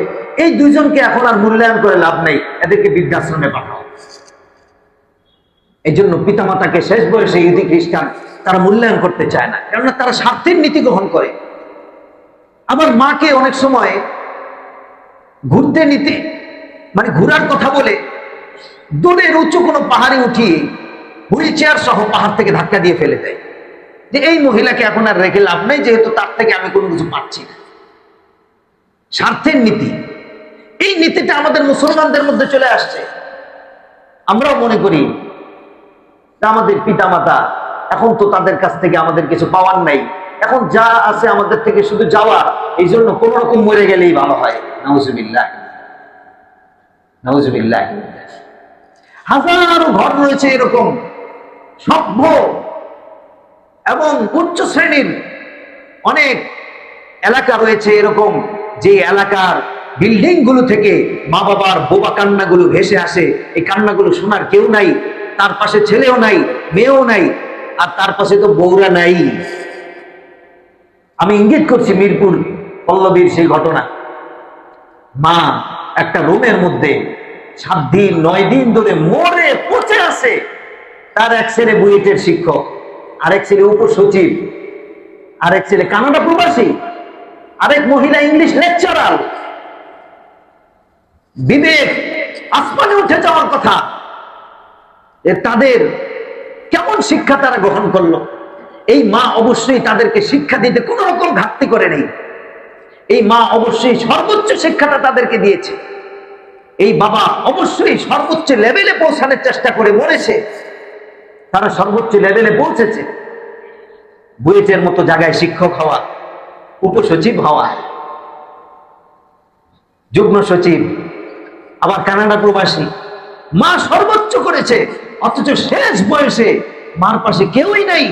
এই দুইজনকে এখন আর মূল্যায়ন করে লাভ নেই, এদেরকে বৃদ্ধাশ্রমে পাঠাও। এই জন্য পিতামাতাকে শেষ বয়সে ইহুদি খ্রিস্টান তারা মূল্যায়ন করতে চায় না, কেননা তারা স্বার্থের নীতি গ্রহণ করে। আবার মাকে অনেক সময় ঘুরতে নিতে, মানে ঘোরার কথা বলে দূরের উঁচু কোনো পাহাড়ে উঠিয়ে হুইল চেয়ার সহ পাহাড় থেকে ধাক্কা দিয়ে ফেলে দেয়, যে এই মহিলাকে এখন আর রেখে লাভ নেই, যেহেতু তার থেকে আমি কোনো কিছু পাচ্ছি না। স্বার্থের নীতি, এই নীতিটা আমাদের মুসলমানদের মধ্যে চলে আসছে। আমরাও মনে করি আমাদের পিতামাতা এখন তো তাদের কাছ থেকে আমাদের কিছু পাওয়ার নাই, এখন যা আছে আমাদের থেকে শুধু যাওয়া, এই জন্য কোন রকম মরে গেলেই ভালো হয়। নাউজুবিল্লাহ, নাউজুবিল্লাহ। হাজারো ঘর রয়েছে এরকম সভ্য এবং উচ্চ শ্রেণীর, অনেক এলাকা রয়েছে এরকম যে এলাকার বিল্ডিং গুলো থেকে মা বাবার বোবা কান্নাগুলো ভেসে আসে। এই কান্নাগুলো শোনার কেউ নাই, তার পাশে ছেলেও নাই, মেয়েও নাই, আর তার পাশে তো বউরা নাই। আমি ইঙ্গিত করছি মিরপুর পল্লবীর সেই ঘটনা। মা একটা রুমের মধ্যে 7 দিন 9 দিন ধরে মরে পচে আছে। তার এক ছেলে বুয়েটের শিক্ষক, আরেক ছেলে উপসচিব, আরেক ছেলে কানাডা প্রবাসী, আরেক মহিলা ইংলিশ লেকচারার। বিবেক আসমানে উঠে যাওয়ার কথা। তাদের কেমন শিক্ষা তারা গ্রহণ করলো? এই মা অবশ্যই তাদেরকে শিক্ষা দিতে কোন রকম ঘাটতি করে নেই। এই মা অবশ্যই সর্বোচ্চ শিক্ষাটা তাদেরকে দিয়েছে। এই বাবা অবশ্যই সর্বোচ্চ লেভেলে পৌঁছানোর চেষ্টা করে মরেছে, তারা সর্বোচ্চ লেভেলে পৌঁছেছে। বুয়েটের মতো জায়গায় শিক্ষক হওয়া, উপসচিব হওয়া, যুগ্ম সচিব, আবার কানাডা প্রবাসী। মা সর্বোচ্চ করেছে, অথচ শেষ বয়সে মার পাশে কেউই নাই।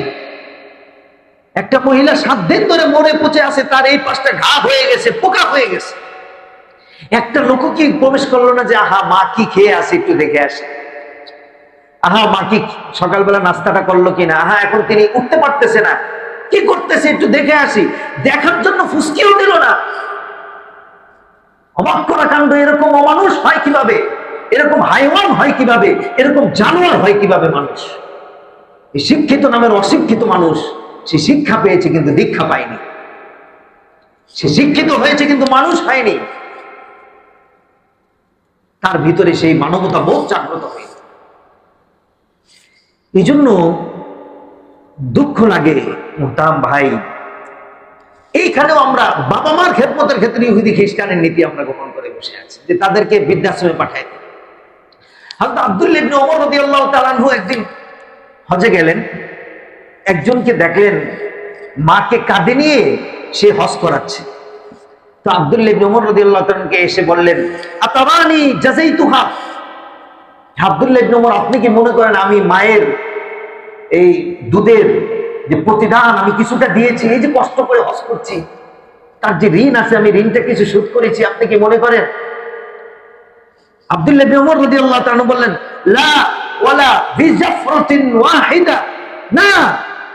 একটা মহিলা 7 দিন ধরে মরে পচে আছে, তার এই পাশটা ঘা হয়ে গেছে, পোকা হয়ে গেছে। একটা লোক কি প্রবেশ করলো না যে আহা মা কি খেয়ে আসে, একটু দেখে আসে, আহা মা কি সকালবেলা নাস্তাটা করলো কিনা, আহা এখন তিনি উঠতে পারতেছে না, কি করতেছে একটু দেখে আসি, দেখার জন্য ফুসকিও দিল না। অবাক করা কাণ্ড। এরকম অমানুষ হয় কিভাবে? এরকম হাইওয়ান হয় কিভাবে? এরকম জানোয়ার হয় কিভাবে মানুষ? এই শিক্ষিত নামের অশিক্ষিত মানুষ, সে শিক্ষা পেয়েছে কিন্তু দীক্ষা পায়নি। সে শিক্ষিত হয়েছে কিন্তু মানুষ হয়নি। তার ভিতরে সেই মানবতা বোধ জাগ্রত হয়নি। এই জন্য দুঃখ লাগে মুহতারাম ভাই, এইখানেও আমরা বাবা মার খেদমতের ক্ষেত্রে ইহুদি খ্রিস্টানের নীতি আমরা গ্রহণ করে বসে আছি, যে তাদেরকে বৃদ্ধাশ্রমে পাঠায় দেয়। হযরত আব্দুল্লাহ ইবনে ওমর রাদিয়াল্লাহু তাআলা আনহু একদিন হজে গেলেন, একজনকে দেখলেন মাকে কাঁধে নিয়ে সে হজ করাচ্ছে। তো আব্দুল্লাহ ইবনে ওমর রাদিয়াল্লাহু তাআলাকে এসে বললেন, আতারানি জাযাইতুহা। আব্দুল্লাহ ইবনে ওমর, আপনি কি মনে করেন আমি মায়ের এই দুধের যে প্রতিদান আমি কিছুটা দিয়েছি, এই যে কষ্ট করে হজ করছি, তার যে ঋণ আছে আমি ঋণটা কিছু শোধ করেছি, আপনি কি মনে করেন? আব্দুল্লাহ ইবনে ওমর রাদিয়াল্লাহু তাআলা বললেন, লা ওয়ালা বিজাফরাতিন ওয়াহিদা। না,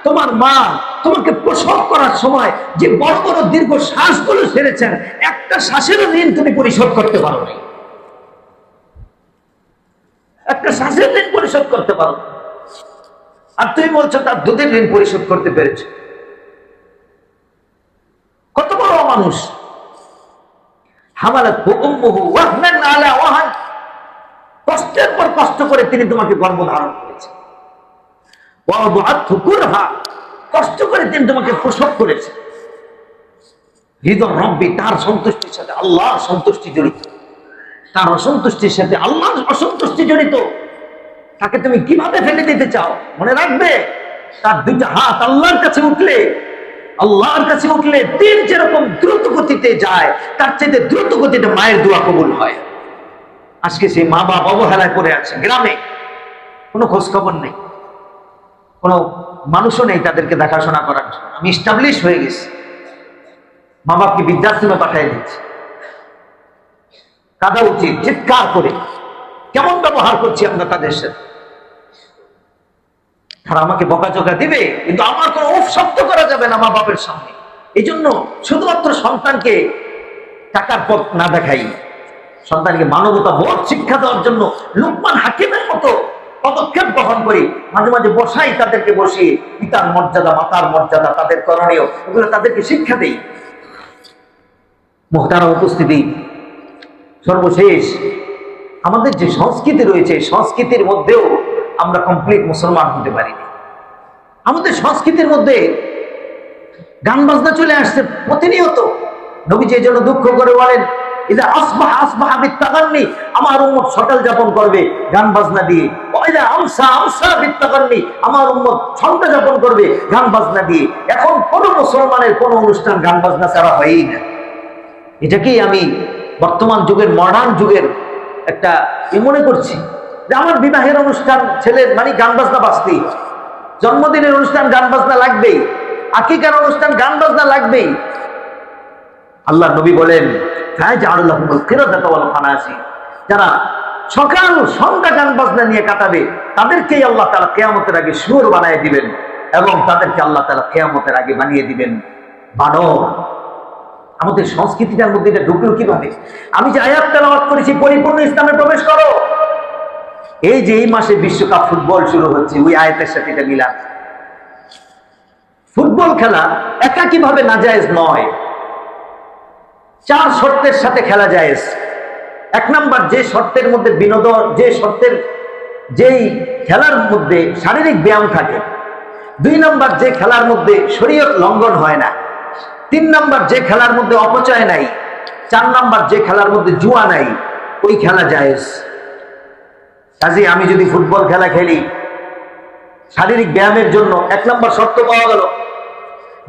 তোমার মা তোমাকে প্রসব করার সময় যে বড় বড় দীর্ঘ শ্বাসগুলো ছেড়েছেন, একটা শ্বাসেরও ঋণ তুমি পরিশোধ করতে পারো না। একটা শ্বাসের ঋণ পরিশোধ করতে পারো, আর তুমি বলছো তার দুধের ঋণ পরিশোধ করতে পেরেছো। কত বড় মানুষ! হামালাতহু উম্মুহু ওয়াহনান আলা ওয়াহান। কষ্টের পর কষ্ট করে তিনি তোমাকে গর্ভধারণ করেছেন। ওয়াদাআতহু কুরহা, কষ্ট করে তিনি তোমাকে প্রসব করেছেন। হৃদয় রব্বি, তার সন্তুষ্টির সাথে আল্লাহর সন্তুষ্টি জড়িত, তার অসন্তুষ্টির সাথে আল্লাহর অসন্তুষ্টি জড়িত। তাকে তুমি কিভাবে ফেলে দিতে চাও? মনে রাখবে, তার 2টা হাত আল্লাহর কাছে উঠলে, আল্লাহর কাছে উঠলে দিন যেরকম দ্রুত গতিতে যায়, তার চাইতে দ্রুত গতিতে মায়ের দোয়া কবুল হয়। আজকে সেই মা বাবা অবহেলায় পড়ে আছে, গ্রামে কোনো খোঁজ খবর নেই, কোনো মানুষও নেই তাদেরকে দেখাশোনা করার জন্য। আমি এস্টাবলিশ হয়ে গেছি, মা বাপকে বৃদ্ধাশ্রমে পাঠিয়ে দিচ্ছি। কাঁদা উচিত, চিৎকার করে। কেমন ব্যবহার করছি আমরা তাদের সাথে? তারা আমাকে বকাঝকা দিবে, কিন্তু আমার কোনো উফ শব্দ করা যাবে না মা বাপের সামনে। এই জন্য শুধুমাত্র সন্তানকে টাকার পথ না দেখাই, সন্তানকে মানবতা বোধ শিক্ষা দেওয়ার জন্য লুকমান হাকিমের মতো পদক্ষেপ গ্রহণ করি। মাঝে মাঝে বসাই তাদেরকে, বসিয়ে পিতার মর্যাদা, মাতার মর্যাদা, তাদের করণীয়, এগুলো তাদেরকে শিক্ষা দেই। মুহতারাম উপস্থিতি, সর্বশেষ আমাদের যে সংস্কৃতি রয়েছে, সংস্কৃতির মধ্যেও আমরা কমপ্লিট মুসলমান হতে পারিনি। আমাদের সংস্কৃতির মধ্যে গান বাজনা চলে আসছে প্রতিনিয়ত। নবীজি এই জন্য দুঃখ করে বলেন, ইদা আসবাহা আসবাহা বিত্তাগান্নি, আমার উম্মত সকাল যাপন করবে গান বাজনা দিয়ে। আমার উম্মত সন্ধ্যা যাপন করবে গান বাজনা দিয়ে। এখন কোন মুসলমানের কোন অনুষ্ঠান গান বাজনা ছাড়া হয়ই না। এটাকেই আমি বর্তমান যুগের মডার্ন যুগের একটা মনে করছি যে আমার বিবাহের অনুষ্ঠান ছেলের মানে গান বাজনা বাজতেই, জন্মদিনের অনুষ্ঠান গান বাজনা লাগবেই, আকিকার অনুষ্ঠান গান বাজনা লাগবেই। আল্লাহ নবী বলেন যারা সকাল সন্ধ্যা গান বাজনা নিয়ে কাটাবে তাদেরকেই আল্লাহ তাআলা কিয়ামতের আগে শুয়োর বানিয়ে দিবেন, এবং তাদেরকে আল্লাহ তাআলা কিয়ামতের আগে বানিয়ে দিবেন বানর। আমাদের সংস্কৃতিটার মধ্যে এটা ঢুকলো কিভাবে? আমি যে আয়াত তেলাওয়াত করেছি পরিপূর্ণ ইসলামে প্রবেশ করো, এই যে এই মাসে বিশ্বকাপ ফুটবল শুরু হচ্ছে, ওই আয়াতের সাথে এটা মিলান। ফুটবল খেলা একাকীভাবে নাজায়েজ নয়, 4 শর্তের সাথে খেলা জায়েজ। 1 নাম্বার, যে শর্তের মধ্যে বিনোদন, যে শর্তের যেই খেলার মধ্যে শারীরিক ব্যায়াম থাকে। 2 নাম্বার, যে খেলার মধ্যে শরীয়ত লঙ্ঘন হয় না। 3 নাম্বার, যে খেলার মধ্যে অপচয় নাই। 4 নাম্বার, যে খেলার মধ্যে জুয়া নাই, ওই খেলা জায়েজ। কাজে আমি যদি ফুটবল খেলা খেলি শারীরিক ব্যায়ামের জন্য 1 নাম্বার শর্ত পাওয়া গেল।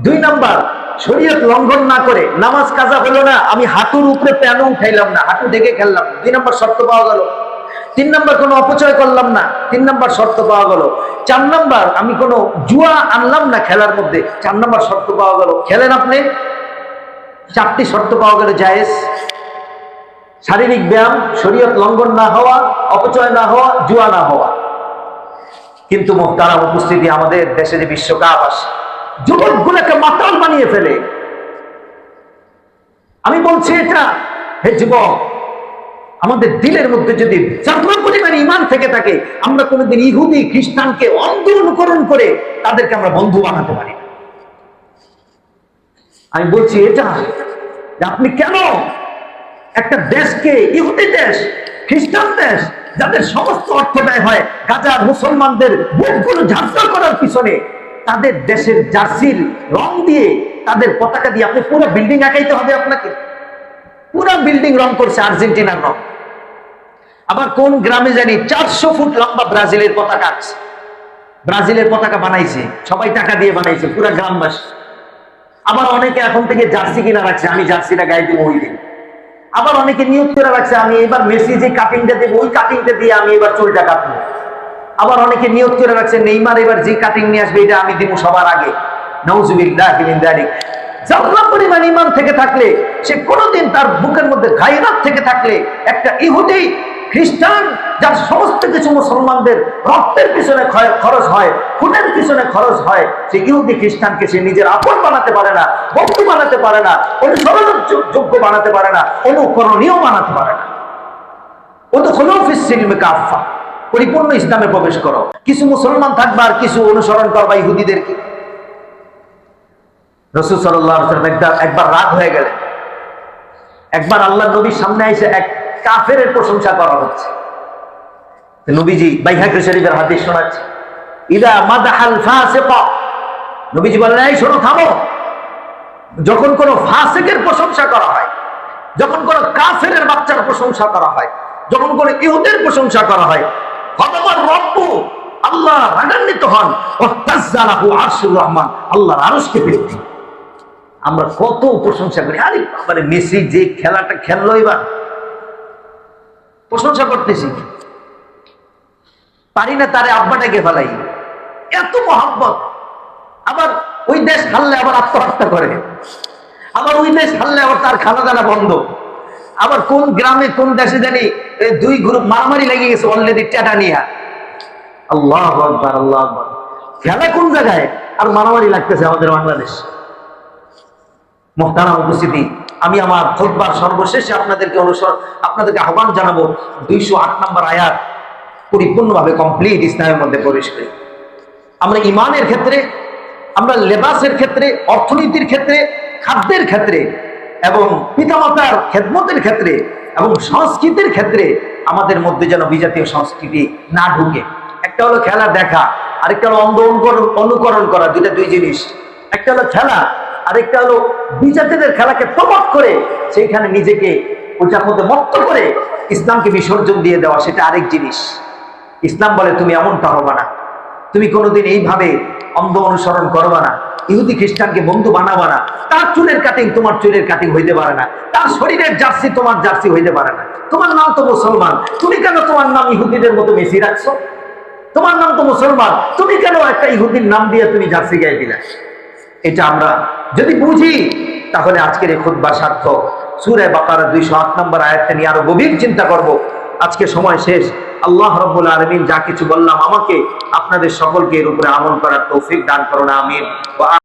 2 নাম্বার, শরীয়ত লঙ্ঘন না করে নামাজ কাজা হলো না, আমি হাঁটুর উপরে প্যানও উঠাইলাম না, হাঁটু ঢেকে খেললাম, 2 নাম্বার শর্ত পাওয়া গেল। 3 নাম্বার, কোনো অপচয় করলাম না, 3 নাম্বার শর্ত পাওয়া গেল। 4 নাম্বার, আমি কোনো জুয়া আনলাম না খেলার মধ্যে, 4 নাম্বার শর্ত পাওয়া গেল। খেলেন আপনি, 4টি শর্ত পাওয়া গেল জায়েজ। শারীরিক ব্যায়াম, শরীয়ত লঙ্ঘন না হওয়া, অপচয় না হওয়া, জুয়া না হওয়া। কিন্তু মুহতারাম উপস্থিতি, আমাদের দেশে যে বিশ্বকাপ আসে যুবকগুলোকে মাতাল বানিয়ে ফেলে। আমি বলছি এটা, হে যুবক, আমাদের দিলের মধ্যে যদি জাগরণ পরিমাণ ঈমান থেকে থাকে, আমরা কোনোদিন ইহুদি খ্রিস্টানকে অন্ধ অনুকরণ করে তাদেরকে আমরা বন্ধু বানাতে পারি না। আমি বলছি এটা, যে আপনি কেন একটা দেশকে, ইহুদি দেশ, খ্রিস্টান দেশ, যাদের সমস্ত অর্থ ব্যয় হয় গাজার মুসলমানদের বুকগুলো ঝাঁঝরা করার পিছনে, তাদের দেশের জার্সির রং দিয়ে, তাদের পতাকা দিয়ে আপনি পুরো বিল্ডিং আঁকাইতে হবে আপনাকে? পুরো বিল্ডিং রং করছে আর্জেন্টিনার রং। আবার কোন গ্রামে জানি 400 ফুট লম্বা ব্রাজিলের পতাকা আছে, ব্রাজিলের পতাকা বানাইছে, সবাই টাকা দিয়ে বানাইছে, পুরো গ্রামবাসী। আবার অনেকে এখন থেকে জার্সি কিনা রাখছে, আমি জার্সিটা গায়ে দিব ওই দিন। আবার অনেকে নিয়োগ করে রাখছে, আমি এবার মেসি যে কাটিংটা দেবো ওই কাটিংটা দিয়ে আমি এবার চুলটা কাটবো। আবার অনেকে নিয়োগ করে রাখছে, নেইমার এবার যে কাটিং নিয়ে আসবে এটা আমি দিব সবার আগে। নাউজুবিল্লাহ মিন যালিক। জাল্লা পরিমাণ ঈমান থেকে থাকলে, সে কোনোদিন তার বুকের মধ্যে গায়রাত থেকে থাকলে, একটা ইহুদি খ্রিস্টান যার সমস্ত কিছু মুসলমানদের রক্তের পিছনে খরচ হয়, খুনের পিছনে খরচ হয়, সে ইহুদি খ্রিস্টানকে সে নিজের আপন বানাতে পারে না, বন্ধু বানাতে পারে না, অনুসরণযোগ্য বানাতে পারে না, অনুকরণীয় বানাতে পারে না। উদখুলু ফিস সিলমি কাফা, পরিপূর্ণ ইসলামে প্রবেশ করো। কিছু মুসলমান থাকবে আর কিছু অনুসরণ করবা ইহুদিদেরকে। রাসূল সাল্লাল্লাহু আলাইহি ওয়াসাল্লাম একবার রাগ হয়ে গেলেন। একবার আল্লাহর নবীর সামনে এসে এক কাফেরের প্রশংসা করা হচ্ছে। নবীজি বাইহাকী শরীফের হাদিস শোনাচ্ছে, ইদা মাদাহাল ফাসিকা, নবীজি বললেন, এই শোনো, থামো। যখন কোন ফাসিকের প্রশংসা করা হয়, যখন কোন কাফেরের বাচ্চার প্রশংসা করা হয়, যখন কোন ইহুদের প্রশংসা করা হয়, গদবার রব্বু, আল্লাহ রাগান্বিত হন, ওয়াতাজ্জালাহু আরশুর রহমান, আল্লাহর আরশ কেঁপে ওঠে। আমরা কত প্রশংসা করি, আরে বাবারে মেসি যে খেলাটা খেললো এবার, প্রশংসা করতেছি, পারি না তারে আব্বাটাকে ফেলাই, এত মহব্বত। আবার ওই দেশ হারলে আবার আত্মহত্যা করে, আবার ওই দেশ হারলে আবার তার খানা দানা বন্ধ। আবার কোন গ্রামে কোন দেশে জানি 2 গ্রুপ মারামারি লেগে গেছে অলরেডি টেটা নিয়ে। আল্লাহু আকবার, আল্লাহু আকবার। খেলা কোন জায়গায় আর মারামারি লাগতেছে আমাদের বাংলাদেশ। মুহতারাম উপস্থিতি, আমি আমার খুতবার সর্বশেষে আপনাদেরকে আহ্বান জানাবো, 208 নম্বর আয়াত পরিপূর্ণভাবে কমপ্লিট ইসলামের মধ্যে প্রবেশ করি। আমরা ইমানের ক্ষেত্রে, আমরা লেবাসের ক্ষেত্রে, অর্থনীতির ক্ষেত্রে, খাদ্যের ক্ষেত্রে, এবং পিতামাতার খেদমতের ক্ষেত্রে, এবং সংস্কৃতির ক্ষেত্রে আমাদের মধ্যে যেন বিজাতীয় সংস্কৃতি না ঢুকে। একটা হলো খেলা দেখা, আরেকটা হলো অন্ধ অনুকরণ করা, দুই জিনিস। একটা হলো খেলা, আরেকটা হলো বিজাতিদের খেলাকে প্রমোট করে সেইখানে নিজেকে ওইটার মধ্যে মত্ত করে ইসলামকে বিসর্জন দিয়ে দেওয়া, সেটা আরেক জিনিস। ইসলাম বলে তুমি এমনটা হবে না, তুমি কোনোদিন এইভাবে অন্ধ অনুসরণ করবা না, ইহুদি খ্রিস্টানকে বন্ধু বানাবা না, তার চুলের কাটিং তোমার চুলের কাটিং হইতে পারে না, তার শরীরের জার্সি তোমার জার্সি হইতে পারে না। তোমার নাম তো মুসলমান, তুমি কেন তোমার নাম ইহুদিদের মতো মেসি রাখছো? তোমার নাম তো মুসলমান, তুমি কেন একটা ইহুদির নাম দিয়ে তুমি জার্সি গায়ে দিলে? এটা আমরা যদি বুঝি তাহলে আজকের এই খুতবা সার্থক। সূরা বাকারা 208 নম্বর আয়াতটা নিয়ে আরো গভীর চিন্তা করব। আজকে সময় শেষ। আল্লাহ রাব্বুল আলামিন যা কিছু বললাম আমাকে আপনাদের সকলকে এর উপরে আমল করার তৌফিক দান করুন, আমিন।